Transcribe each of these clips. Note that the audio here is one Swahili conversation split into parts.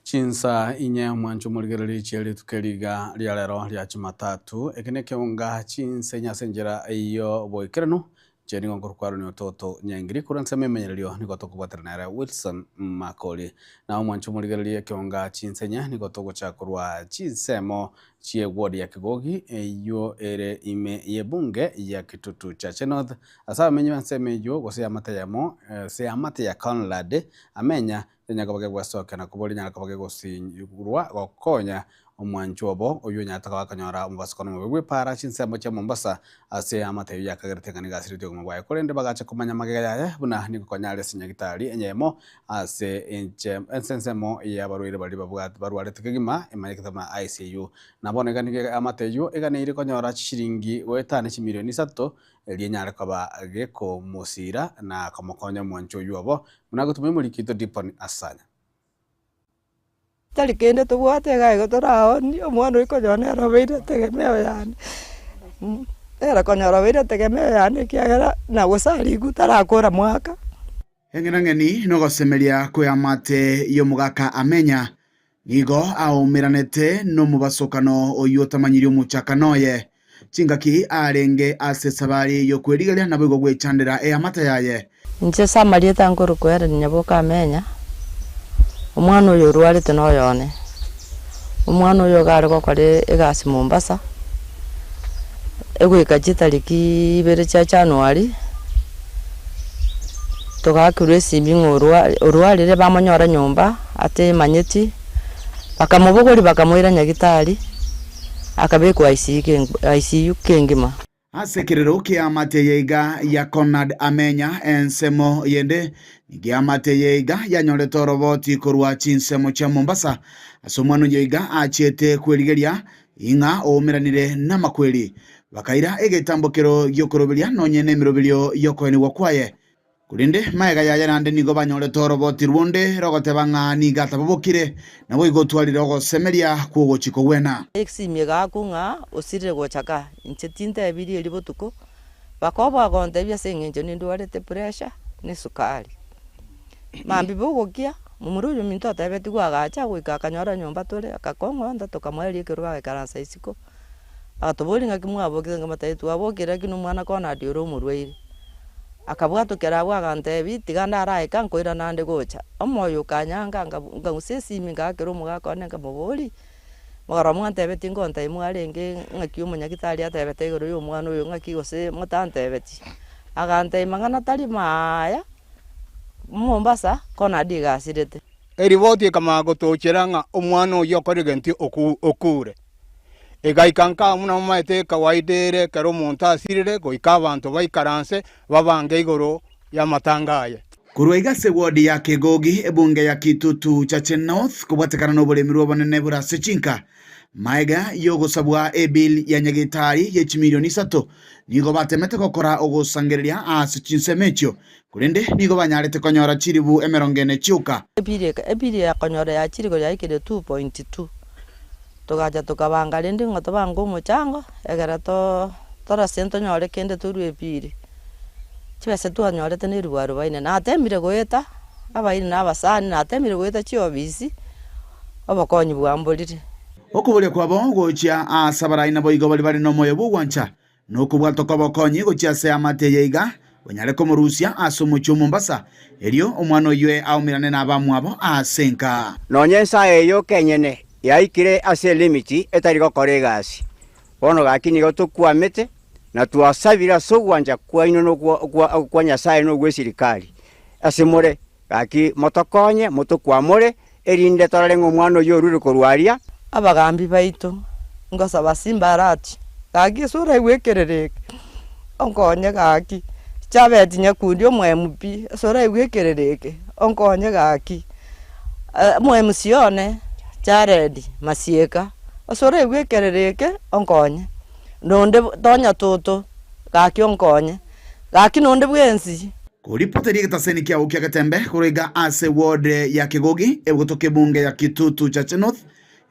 Chinsa inye mwancho muligereri cheli tukeliga lialero lya Jumatatu ekene keunga chinse nyasenjera iyo boikerano cheni ngongoro kwaro ni ototo nyangiri kuranse memenyererio niko kubwateranera Wilson Makoli na mwancho muligereri keunga chinse nya niko chakurwa chinsemo chie ward ya Kigogi iyo ere ime yebunge ya Kitutu Chache North asa menye nseme yo gose amata yamo se amata ya Conrad amenya nyakabage gwasoka na kuboli nyakabage gosinyurwa gokonya omwancho obo oyo nyataka bakanyora mubasokono mubwe para chinsemo cha Mombasa ase amate yakagerete ngani gasirite kumugwaye kolende bagacha kumanya magega yaye buna niko konyale sinyagitari enyemo ase ensensemo ya barwire bali barware tukigima emayekama ICU nabone ganige amate yo egane iri konyora chiringi wetane chimilioni 3 elinyara kaba geko musira na kamokonya mwancho yobo munagutumye mulikito dipon asanya tali kende tubwate gae gotorao ni omwana iko jone robeire tegemeo yani era konya robeire tegemeo yani kiagera na gusari gutarakora mwaka eng'enang'eni no gosemeria kwamate yo mugaka amenya nigo aumiranete no mubasokano oyo tamanyirio muchakanoye chingaki arenge ase sabari yo kwerigeria nabo go gwechandira amata yaye nje samarie tanguru kwera nyaboka amenya omwana oyo rwarite no yone omwana oyo gari gokore egasi Mombasa egwika chitariki 2 cha January tugakirwe simbi ng'orwarire bamonyora nyumba ate manyeti bakamubogori bakamwira nyagitari akabekwa ICU kengima asekerero kiamate yeiga ya Conrad amenya ensemo yende nigiamate yeiga yanyorete roboti korwa chinsemo cha Mombasa asomwano yeiga achete kwerigeria inga omiranire namakweri bakaira egetambokero gyokoroberia nonyene miroberio yokoeni wakwaye kulinde maega yaya nande nigo banyorete roboti rwonde rogoteba ng'ani gatabobokire nabo igotwarira gosemeria kugochiko wena eximie gakunga osire gochaka inchetinta ebiri eri botuko bakoba gonde bya sengenje ndwarete pressure ni sukari mambi bogokia mumuruyo minto atabeti gwagacha gwika kanyora nyumba tole akakongo nda tokamweli kirwa karansa isiko atobolinga kimwabokire ngamataitu abokira kinu mwana kona dioro murweire akabwato kerabwa gantebi tiganda araika nkoira nande gocha omoyo kanyanga ngusesi minga kero mugakone ngamuboli magara mwantebeti ngonta imwarenge ngaki umunyagitari atebete igoro yo mwana uyo ngaki gose mutantebeti agante mangana tali maya Mombasa kona diga sirete eriboti kama gotocheranga omwana uyo korigenti okure egaikanka muna maite kawaidere kero monta sirire goika abantu baikaranse babange igoro ya matangaye kurwaiga se ward ya Kigogi ebunge ya Kitutu Chache North kubwatekana no bulemiru banene burase chinka maiga yogo sabwa ebil ya nyagitari ye chimilioni 3 nigo batemete kokora ogosangereria ase chinsemecho kulende nigo banyarete konyora chiribu emerongene chuka ebili ya konyora ya chirigo ya ikede 2.2 togaja tukabanga rindi ngotobanga umuchango egera tora sento nyore kende turu ebiri chibese tuanyorete ni ruwaru baine na atemire goeta abaine na abasani na atemire goeta chiobisi obakonyi bwambolire okubole kwabo gocha asabaraina boigo bali no moyo bugwancha nokubwato kobokonyi gocha se amate yeiga bonyare ko murusia asumucho Mombasa erio omwana oyo aumirane na bamwabo asenka nonyensa eyo kenyene yaikire ase limiti etari gokora egasi bono gakini gotukwamete na twasabira sogwanja kwaino no kwa Nyasaye no gwe sirikali asimore gaki motokonye mutukwamore erinde torarengo omwana oyo ruri korwaria abagambi baito ngosaba simbarati gaki sura igwekerereke onkonye gaki chabeti nyakundi omwemupi sura igwekerereke onkonye gaki mwemusione Jared Masieka osore igwekerereke onkonye nonde tonya toto gaki onkonye gaki nonde bwensi kuripoteri gitaseni kia ukia gatembe kurega ase ward ya Kigogi ebutoke bunge ya Kitutu Chache North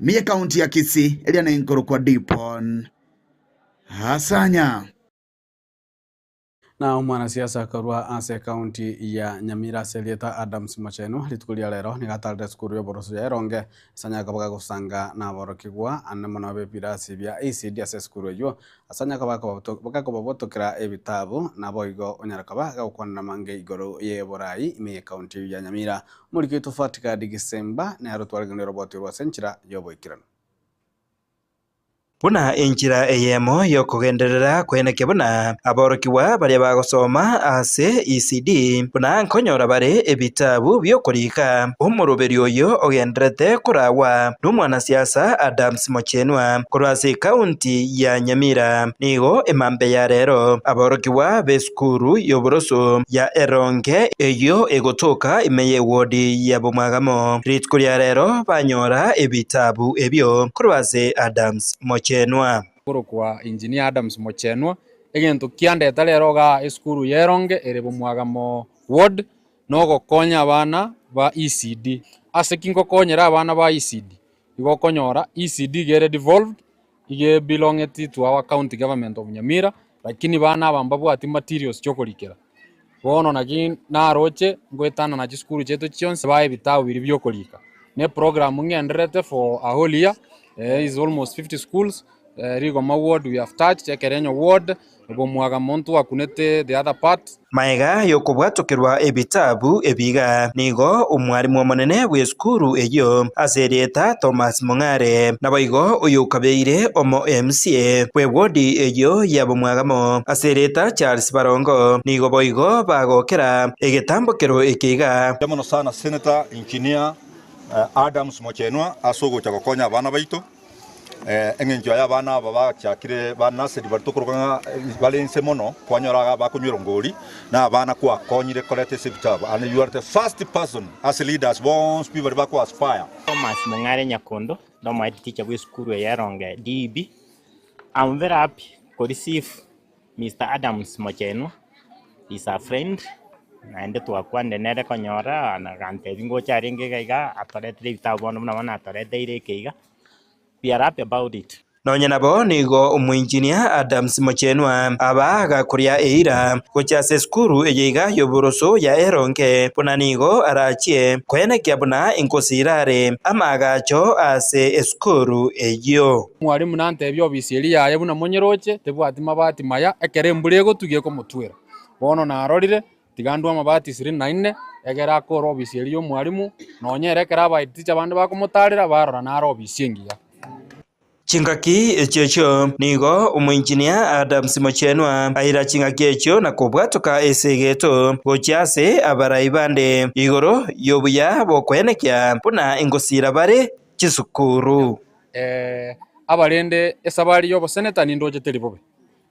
miye county ya Kisii eliana inkoro kwa Dipon Hasanya Na mwanasiasa karua ase kaunti ya Nyamira Selieta Adams Mocheno litukulia lero ni gatalde skuru yo boroso ya Eronge asanya kabaga kusanga na borokigwa anne monabe pirasi bya ECD ase skuru yo asanya kabaga botokera ebitabu na boigo onyarakabaga ukwana mange igoro ye borai ime kaunti ya Nyamira muri kitufatika Disemba na yarutwarigane roboti rwa senchira yo boikirano Buna injira eyemo yo kugenderera kweneke buna aborokiwa bari bagosoma ase ECD buna nkonyora bare ebitabu byokurika umuruberi oyo ogenderete kurawa n'umwana siasa Adams Mochenwa kurase kaunti ya Nyamira nigo emambe ya rero aborokiwa beskuru yoboroso ya Eronge eyo egotoka imeye wodi ya Bomwagamo ritkuria rero banyora ebitabu ebyo kurase Adams Mochenwa kwa engineer Adams Mochenwa egento kiandeta rero ga eskuru yeronge ere Bomwagamo ward no gokonya abana ba ECD ase kingo konyera abana ba ECD igo konyora ECD gere devolved ige belonged to our county government of Nyamira lakini bana abamba bwati materials chokorikera bono nagi naroche ngwetana na eskuru cheto chionse ba ebitabu biri byokorika ne program ngenderete for a whole year is almost 50 schools. Rigoma ward we have touched Ekerenyo ward Bomwagamo ntu akunete the other part Maiga yokubwatokirwa ebitabu ebiga nigo umwarimu omonene w'eskuru eyo Azerieta Thomas Mong'are naboigo uyu kabeire omo MCA wewodi eyo ya Bomwagamo Azerieta Charles Barongo nigo boigo bagokera egetambokero ekiga Demono sana Senator Engineer Adams Mochenwa asogo chakokonya abana baito engenjo ya bana baba chakire bana se dibartokoranga balense mono kwanyoraga bakunywira ngori na bana kwa konyire kolete sebitaba and you are the first person as leaders once people back to aspire. Thomas Mong'are Nyakondo no my teacher with school ya Eronge DB. I'm very happy to receive Mr. Adams Mochenwa. He's a friend and to akwande nere konyora na gante bingo charinge gaiga atorete bitabu no na atorete ire keiga. We are happy about it. Nonye nabo nigo umuinjinia Adams Mochenwa abaga kuria eira kuchase skuru ejiga yoboroso ya Eronge puna nigo arachie kwene kiabuna inkosirare amagacho ase eskuru ejo mwarimu nante byo bisiri yaye buna monyeroche tebwati mabati maya ekere mburego tugiye ko mutwera bono narorire tigandwa mabati 24 egera ko robisiri yo mwarimu nonyere kera baiticha bande bakomutarira barora naro bisingiya Chingaki echecho nigo umuinjinia Adams Mochenwa aira chingaki echo na kubwatoka esegeto gochase abaraibande igoro yobuya bokwenekia puna ingosira bare chisukuru abarende esabari yo boseneta nindoje teribobe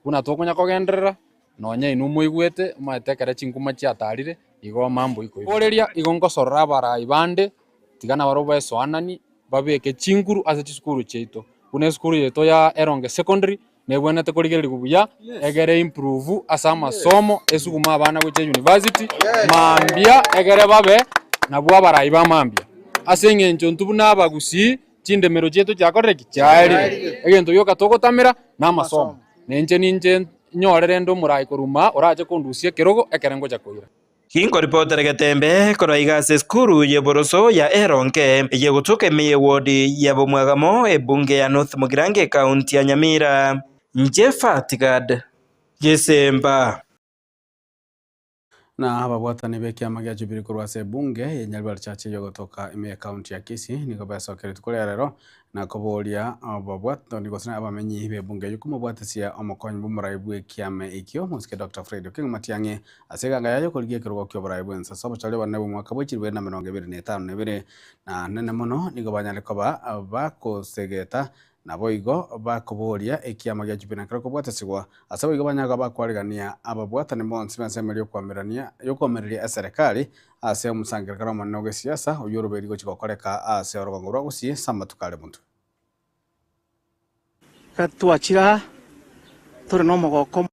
puna tokonya kogenderera nonye inumuigwete matekera chinkuma chiatarire igo mambo iko boreria igo ngosorra abaraibande tigana baroba esoanani babeke chinkuru ase chisukuru cheito kuna skuru yeto ya Eronge secondary nebwenete kurigeri kubuya egere improve asa masomo esuguma abana gwe university mambia egere babe nabwo barayiba mambia asenge ncho ntubuna abagusi chindemero cheto cyakorere kicyari egento yo katogotamira na masomo nenje ninje nyorere ndo murayi kuruma oraje kundusie kirogo ekerengo cyakoira Hingo reporter Getembe koraiga se skuru ye boroso ya Eronge ye gutuke miye wodi ya Bomwagamo ebunge ya North Mugirange County ya Nyamira Njefatigad Desemba na ababwatani bekiama gya Jubilee kurwase bunge yenyalibali chache yo gotoka ime county ya Kisii niko basa keretu kole rero na koboria ababwato niko sana abamenyi be bunge yukumo bwatisia omokonyi bumuraibu ekiame ikyo musike Dr. Fred King Matiange asega ngayo kolgie kirugo kyo buraibu ensa sabo chale bane bumwaka bwechirwe na 25 na nene mono niko banyale koba bakosegeta nabo igo bakoboria ekiama gya Jubilee nakero kubwatasigwa asabo igo banyaga bakwaligania ababwatani monsi bansemelio kwamerania yokomereria serikali ase omusangirikano manno gwe siasa oyoroberi go chikokoreka ase orogongo rwa gusie sama tukale muntu katwachira tore no mogoko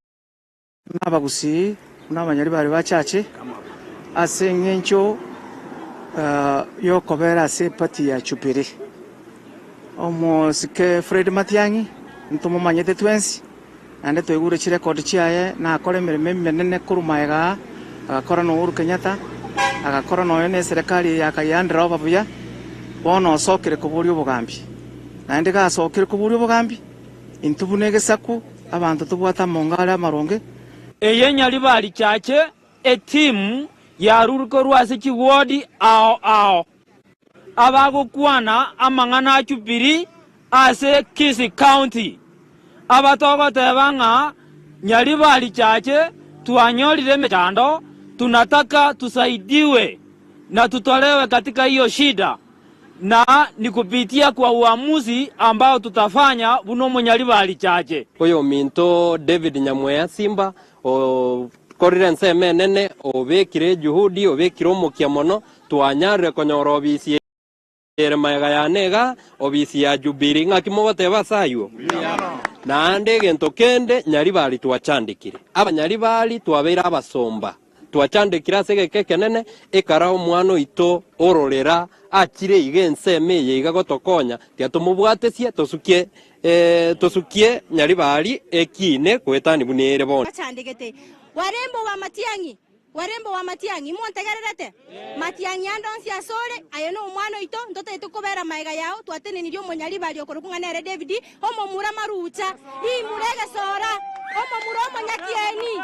n'abagusi n'abanyari bari bacace ase ngencho yokobera ase pati ya Jubilee omo sike Fred Matiangi ntumo manyete twensi naende twigure chirekondi chiaye na akore emeremo emenene kurumaega agakora na Uhuru Kenyatta agakora noyo na serikali yakayandira oba buya bono osokire kuburia obugambi naende gasokire kuburia obugambi intubu negesaku abantu tubwata mongale amaronge eye Nyaribari chache etimu ya ruruko rwase chiwodi ao abagokwana amang'ana achupiri ase Kisii County abatogoteba ng'a Nyaribari chache tuanyorire mechando, tunataka tusaidiwe na tutolewe katika hiyo shida, na ni kupitia kwa uamuzi ambao tutafanya buno Nyaribari chache. Oyo minto David Nyamweya Simba o korire nseme nene obekire juhudi obekire omukia mono twanyarire konyora obisi maega ya nega obisi ya Jubilee ng'akimogoteba sayo naande gento kende Nyaribari twachandikire aba Nyaribari twabeira abasomba twachandikira segeke kenene ekara omwana oito ororera akire igenseme yeiga gotokonya tiatumubwatesie tosukie Nyaribari ekine kwetani bunere bono chandikete warembo wa Matiang'i montegererete Matiang'i andonsi asore ayo no omwana oito ntote tukobera maega yao twatenenirio Nyaribari okorukung'anere David omomura marucha imurege sora omomura omonyakieni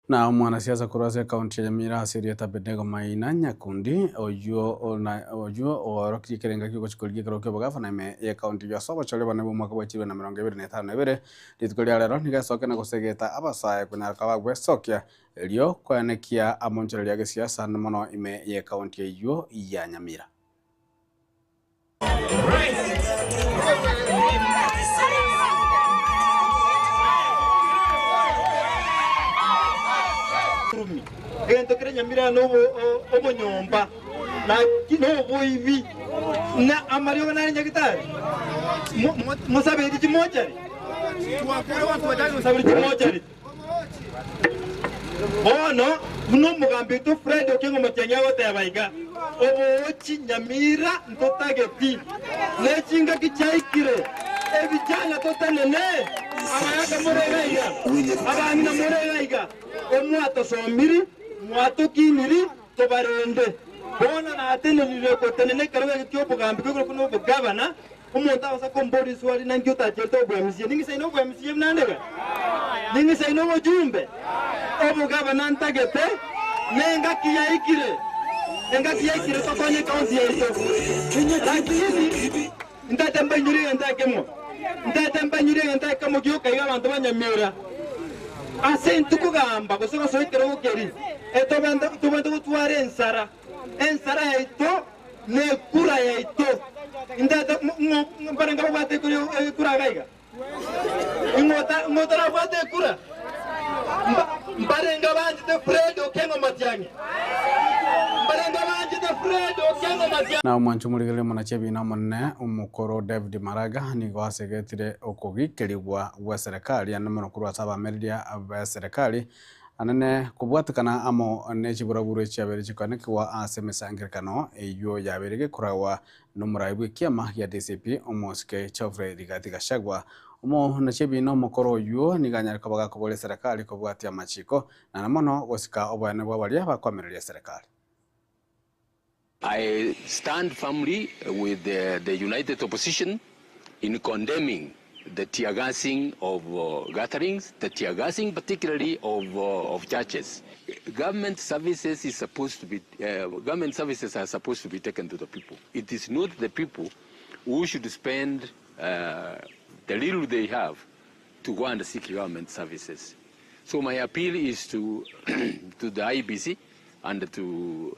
na mwanasiasa kurwase kaunti ya Nyamira Asirieta Abednego Maina Nyakundi ojuo oroki kirenga kiko chikuligia karokyo bagafana me ya kaunti ya Sobo chole bana mwaka wa 2025 litikolia lero nigasoke na gusegeta abasaye kuna kabagwe sokya elio kwanekia amonjera ya siasa mono ime ya kaunti ya Nyamira. Gento kire Nyamira nobo omonyomba na kinobo hivi na amario na nyagitari musabiri kimoja tuwakore watu watano musabiri kimoja bono buno mugambi to Fred Okengo Matiang'i gotebaiga obochi Nyamira ntotageti nechinga kichaikire ebijana totanene abayaka muregaiga abangina muregaiga omwato somiri mwato kiniri tobarende bona na atenenire ko tenene karwe kityo bugambi ko kuno bugabana umuntu asa kombori swali nangi utajerto obwemisie ningi saino obwemisie mnandega ningi saino ojumbe obugabana ntagete nenga kiyaikire tokonye kaunti yeto lakini ndatemba nyuri ndakemo gyoka iga abantu banyamira asentu kugamba gusoma soikero ukeri tubende gutwara ensara yaito ne kura yaito indata mbarenga bwate kura gaiga ngota bwate kura mbarenga banje de Fred Okengo Matiang'i na mwanchu muligele mwanachebi na monne umukoro David Maraga ni gwasegetire okugikirigwa gwa serikali anamano kurwa saba media aba serikali anane kubwatukana amo nechiburaburu chabere chikanekiwa asemesangirikano eyo yaberege kurawa numuraibu kiama ya DCP omoske Chofre Rigathi Gachagua umo nachebi no mukoro yo niganya kabaga kubole serikali kubwatia machiko na namono gosika obane bwabalia bakwamereria serikali. I stand firmly with the united opposition in condemning the tear gassing of gatherings, the tear gassing particularly of churches. Government services is supposed to be government services are supposed to be taken to the people. It is not the people who should spend the little they have to go and seek government services. So my appeal is to to the IBC and to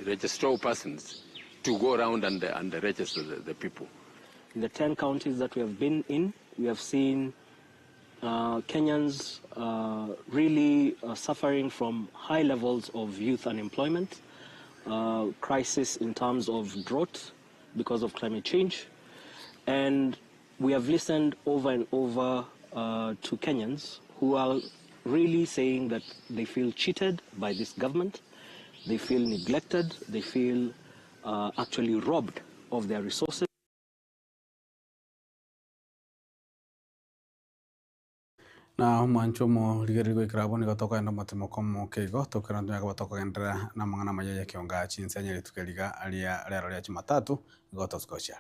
registrar persons to go around and register the people. In the 10 counties that we have been in, we have seen Kenyans really suffering from high levels of youth unemployment, crisis in terms of drought because of climate change, and we have listened over and over to Kenyans who are really saying that they feel cheated by this government. They feel neglected, they feel actually robbed of their resources. na mwanchomo ligerigo ikraboni gotoka enda matemo komo keigo tokera nyaga gotoka endera na mangana mayaya kionga chinsenya litukeliga alia lero lya Jumatatu goto Scotia.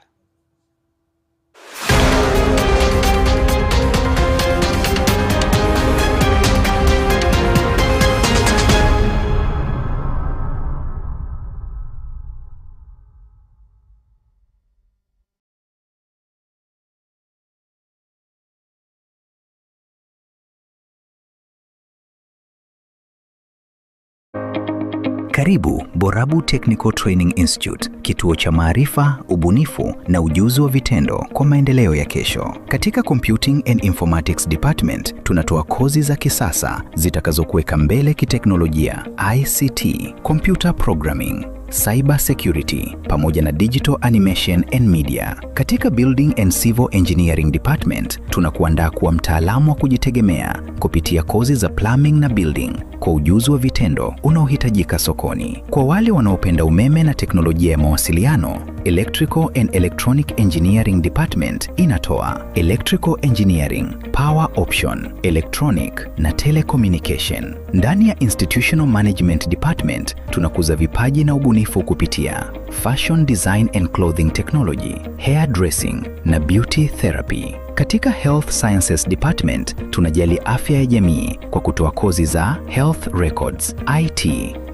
Karibu Borabu Technical Training Institute, kituo cha maarifa, ubunifu na ujuzi wa vitendo kwa maendeleo ya kesho. Katika Computing and Informatics Department, tunatoa kozi za kisasa zitakazokuweka mbele kiteknolojia, ICT, computer programming, cyber security pamoja na digital animation and media. Katika Building and Civil Engineering Department, tunakuandaa kuwa mtaalamu wa kujitegemea kupitia kozi za plumbing na building kwa ujuzi wa vitendo unaohitajika sokoni. Kwa wale wanaopenda umeme na teknolojia ya mawasiliano, Electrical and Electronic Engineering Department inatoa Electrical Engineering, Power Option, Electronic na Telecommunication. Ndani ya Institutional Management Department, tunakuza vipaji na ubunifu kupitia Fashion Design and Clothing Technology, Hair Dressing na Beauty Therapy. Katika Health Sciences Department, tunajali afya ya jamii kwa kutoa kozi za Health Records, IT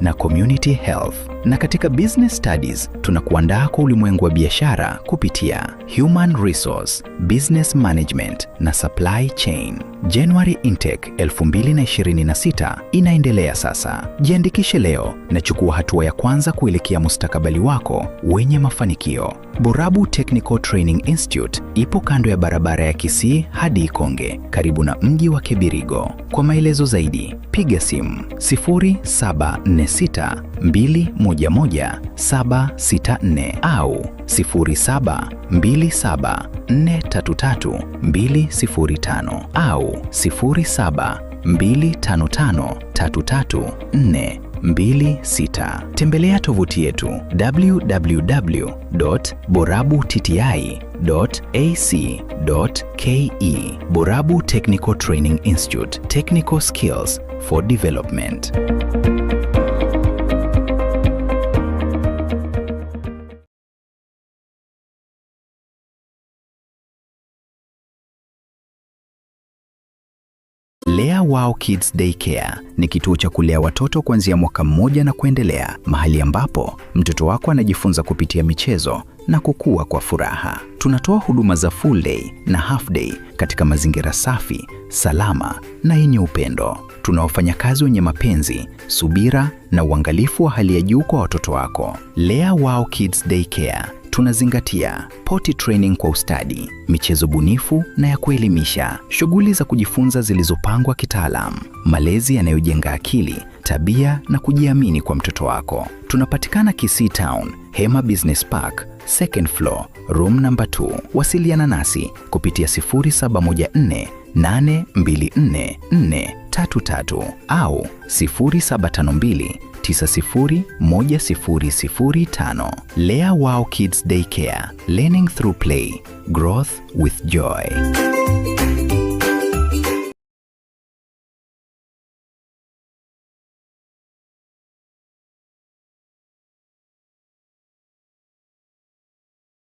na Community Health. Na katika Business Studies, tunakuandaa kwa ulimwengu wa biashara kupitia Human Resource, Business Management na Supply Chain. January Intake 2026 inaendelea sasa. Jiandikishe leo na chukua hatua ya kwanza kuelekea mustakabali wako wenye mafanikio. Borabu Technical Training Institute ipo kando ya barabara ya Kisii hadi Ikonge, karibu na mji wa Kibirigo. Kwa maelezo zaidi, piga simu 0746 211 764 au 0727 433 205 au 07 255 26. Tembelea tovuti yetu www.borabuttti.ac.ke. Borabu Technical Training Institute, Technical Skills for Development. Lea Wow Kids Daycare ni kituo cha kulea watoto kuanzia mwaka mmoja na kuendelea, mahali ambapo mtoto wako anajifunza kupitia michezo na kukua kwa furaha. Tunatoa huduma za full day na half day katika mazingira safi, salama na yenye upendo. Tuna wafanyakazi wenye mapenzi, subira na uangalifu wa hali ya juu kwa watoto wako. Lea Wow Kids Daycare tunazingatia potty training kwa ustadi, michezo bunifu na ya kuelimisha, shughuli za kujifunza zilizopangwa kitaalamu, malezi yanayojenga akili, tabia na kujiamini kwa mtoto wako. Tunapatikana Kisii Town, Hema Business Park, second floor, room number 2. Wasiliana nasi kupitia 0714 824 433 au 0752 901005. Lea Wow Kids Daycare, learning through play, growth with joy.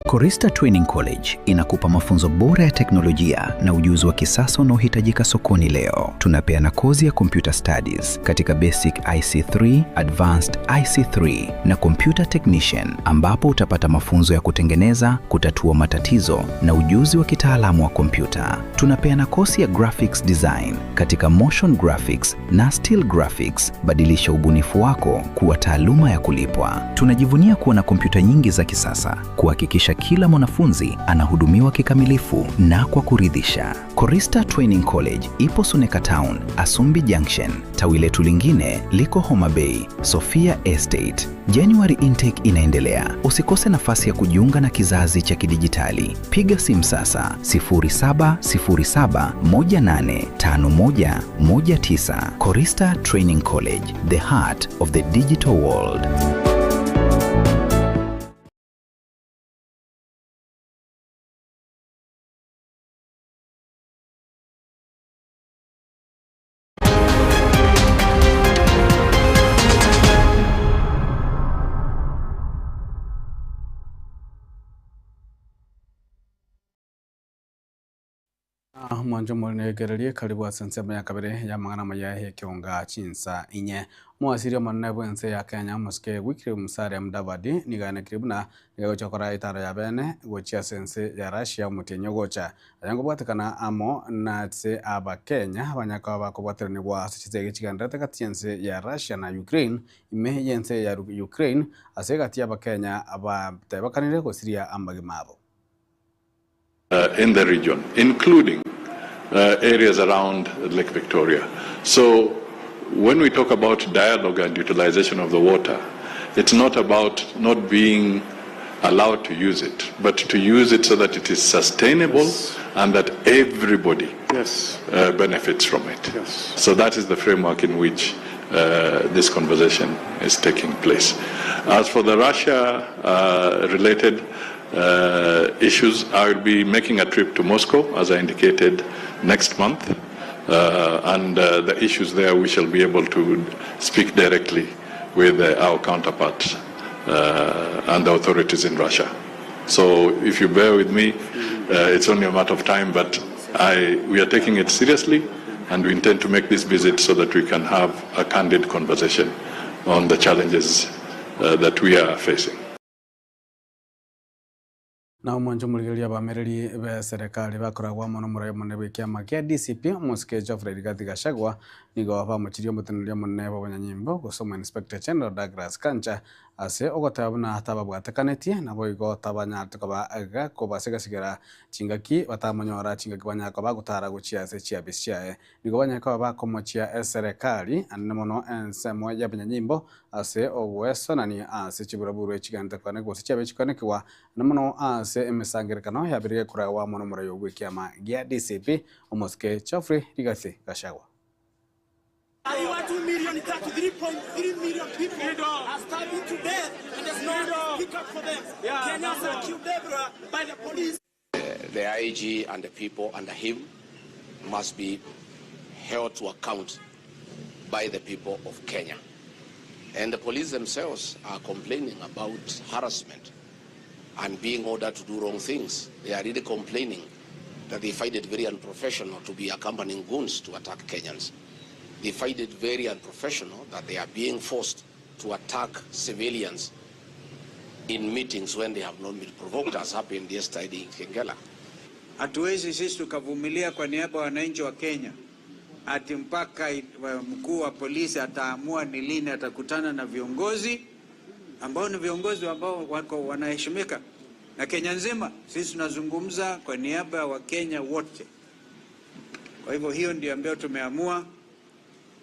Korista Training College inakupa mafunzo bora ya teknolojia na ujuzi wa kisasa unaohitajika sokoni leo. Tunapeana kozi ya Computer Studies katika Basic IC3, Advanced IC3 na Computer Technician, ambapo utapata mafunzo ya kutengeneza, kutatua matatizo na ujuzi wa kitaalamu wa kompyuta. Tunapeana kozi ya Graphics Design katika Motion Graphics na Still Graphics. Badilisha ubunifu wako kuwa taaluma ya kulipwa. Tunajivunia kuwa na kompyuta nyingi za kisasa, kuhakikisha kila mwanafunzi anahudumiwa kikamilifu na kwa kuridhisha. Korista Training College ipo Suneka Town, Asumbi Junction. Tawi letu lingine liko Homa Bay, Sophia Estate. January intake inaendelea. Usikose nafasi ya kujiunga na kizazi cha kidijitali. Piga simu sasa 0707185119. Korista Training College, the heart of the digital world. Mwanjo mwenegererie karibu asensema ya kabere ya mangana mayahe kionga chinsa inye mwasirio manne bwense ya Kenya muske wikiri musare mdavadi nigane kiribuna nigo chokora itara ya bene gochia sense ya Russia mutenyo gocha ayango bwatekana amo na tse aba Kenya banyaka bakobwatira ni bwa sichitege chigandate katiense ya Russia na Ukraine ime yense ya Ukraine asegati aba Kenya aba tebakanire go Syria ambagimabo in the region, including areas around Lake Victoria. So when we talk about dialogue and utilization of the water, it's not about not being allowed to use it, but to use it so that it is sustainable and that everybody benefits from it. So that is the framework in which this conversation is taking place. As for the Russia-related issues, I will be making a trip to Moscow, as I indicated, next month. And the issues there, we shall be able to speak directly with our counterparts and the authorities in Russia. So if you bear with me, it's only a matter of time, but we are taking it seriously, and we intend to make this visit so that we can have a candid conversation on the challenges that we are facing. Na mwanjo muligeria bamereri be serikali bakoragwa mono murayomone bw'ikiama kia DCP muske Geoffrey Rigathi Gachagua nigo bamuchirio muteneria munene b'abanyanyimbo gusoma Inspector General Douglas Kancha ase ogotabuna hataba bwatekanetie nabo igo tabanyatiko ba kobasigasigara chingaki batamanyora chingaki banyako bagutara guchia se chia bishae nigo banyako bakomochia serikali annemono ensemo y'abanyanyimbo ase ogwesonani ase chiburaburu chigante kwane gosichia bechikanekwa namono ase emisangirikano yabirige kuragwa mono murayo bw'ikiama gia DCP omuske Geoffrey Rigathi Gachagua. 2 million, 3.3 million people are starving to death, and there's no pick up for them. Kenyans are killed by the police. The IG and the people under him must be held to account by the people of Kenya. And the police themselves are complaining about harassment and being ordered to do wrong things. They are really complaining that they find it very unprofessional to be accompanying goons to attack Kenyans. They find it very unprofessional that they are being forced to attack civilians in meetings when they have not been provoked, as happened yesterday in Kengela. Hatuwezi sisi tukavumilia kwa niaba ya wananchi wa Kenya ati mpaka mkuu wa polisi ataamua ni lini atakutana na viongozi ambao ni viongozi ambao wako wanaheshimika na Kenya nzima. Sisi tunazungumza kwa niaba ya Wakenya wote. Kwa hivyo hiyo ndio ambayo tumeamua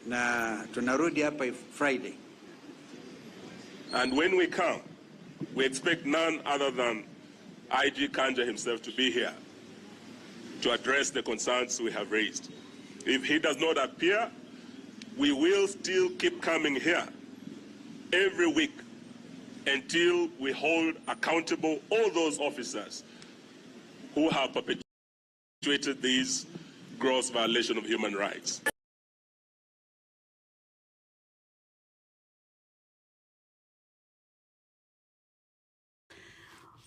na tunarudi hapa Friday. And when we come, we expect none other than IG Kanja himself to be here to address the concerns we have raised. If he does not appear, we will still keep coming here every week until we hold accountable all those officers who have perpetuated these gross violations of human rights.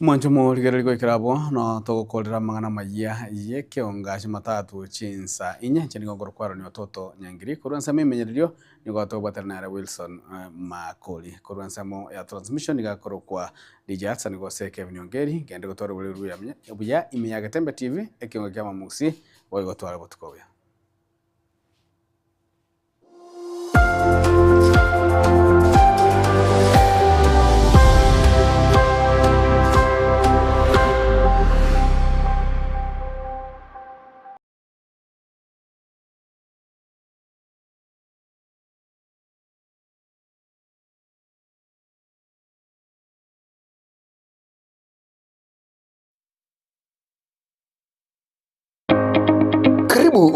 Mwanjo muligereri gwikirabo no tugukorera mangana maya ye kionga chimatatu chinsa inye chenigo ngorokwaro ni ototo nyangiri kurwansa mimenyererio nigo tobwaterana Wilson Makoli kurwansa mo ya transmission igakorokwa DJ Atsa nigo seke Nyongeri gende gotwara buri ya imenyaga Tembe TV ekionga kya mamusi boy gotwara botukoya.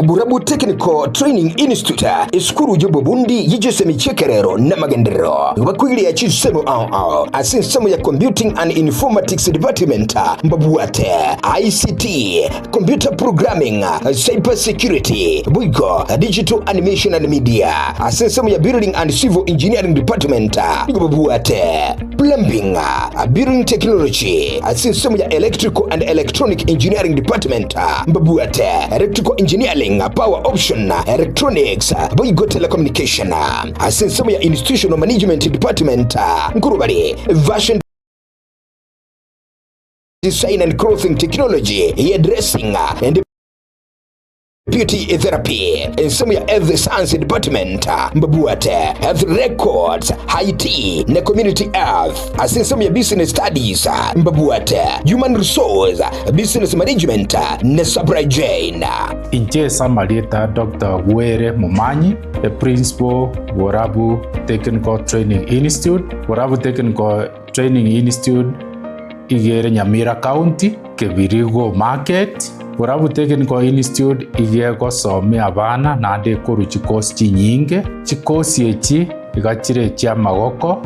Burabu Technical Training Institute iskuru jobo bundi yijose michekerero na magendero bakwili ya chisemo asinsemo ya Computing and Informatics Department mbabuate ICT Computer Programming Cyber Security Buiko Digital Animation and Media asinsemo ya Building and Civil Engineering Department mbabuate plumbing, building technology, asinsomo ya electrical and electronic engineering department, mbabuate electrical engineering, power option, electronics, boigo telecommunication, asinsomo ya institutional management department, nkurubari fashion design and clothing technology, hairdressing and beauty therapy, and some ya health science department, mbabuate health records, IT na community health, asin some ya business studies, mbabuate human resource, business management na supply chain. Inche Samarita Dr. Were Mumanyi, the principal Borabu Technical Training Institute. Borabu Technical Training Institute igere Nyamira County, Kebirigo Market. Borabu Technical Institute igeko some abana nande koru chikosi nyinge. Chikosi echi igachire chia magoko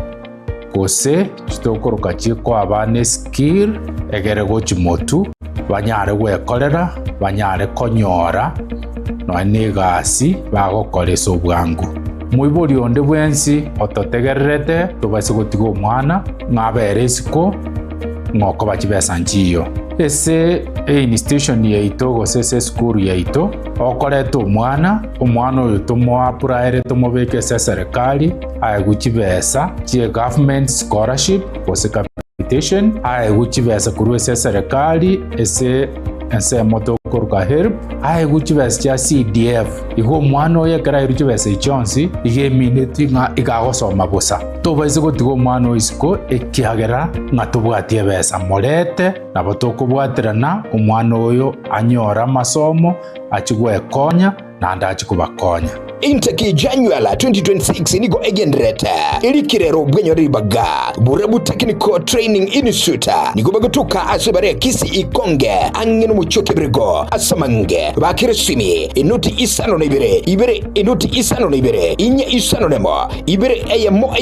kose chitokoroka chiko abane skill egere gochimotu banyare gwekorera banyare konyora no negasi bagokoresa obwangu. Muibori onde bwensi ototegererete tobase gotiga omwana ng'abere isiko ng'oko bachibesa nchiyo. Ese institution yaito gose school yaito okoreta omwana oyo tomoapuraere tomobeke serikali aeguchibesa chie government scholarship gose capitation aeguchibesa kurwa serikali ese moto koruka help aeguchibesa chia CDF igo omwana oyo ekera iruchibesa ichonsi igemineti ng'a igagosoma bosa tobaise gotiga omwana oyo isiko ekiagera ng'a tobwatie besa morete nabo tokobwaterana omwana oyo anyora amasomo achigwekonya nanda achikubakonya. Intake January 2026 nigo egenderete ilikirero bwenyori baga Borabu Technical Training Institute nigo bagutuka asubare kisi ikonge angeno muchoke brego asamange bakiresimi inuti isano na ibere inuti isano na ibere inye isano nemo ibere eyemo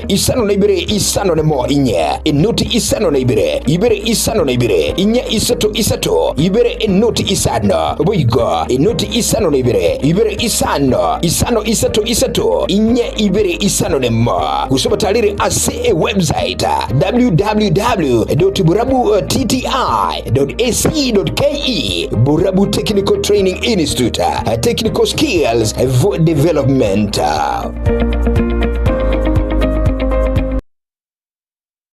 isano na isano nemo inye inuti isano na ibere isano na ibere inye isato ibere inuti isano boigo inuti isano na ibere isano isato inye ibere isano nemo kusoma talire ase website www.borabuttti.ac.ke. Borabu Technical Training Institute, technical skills for development.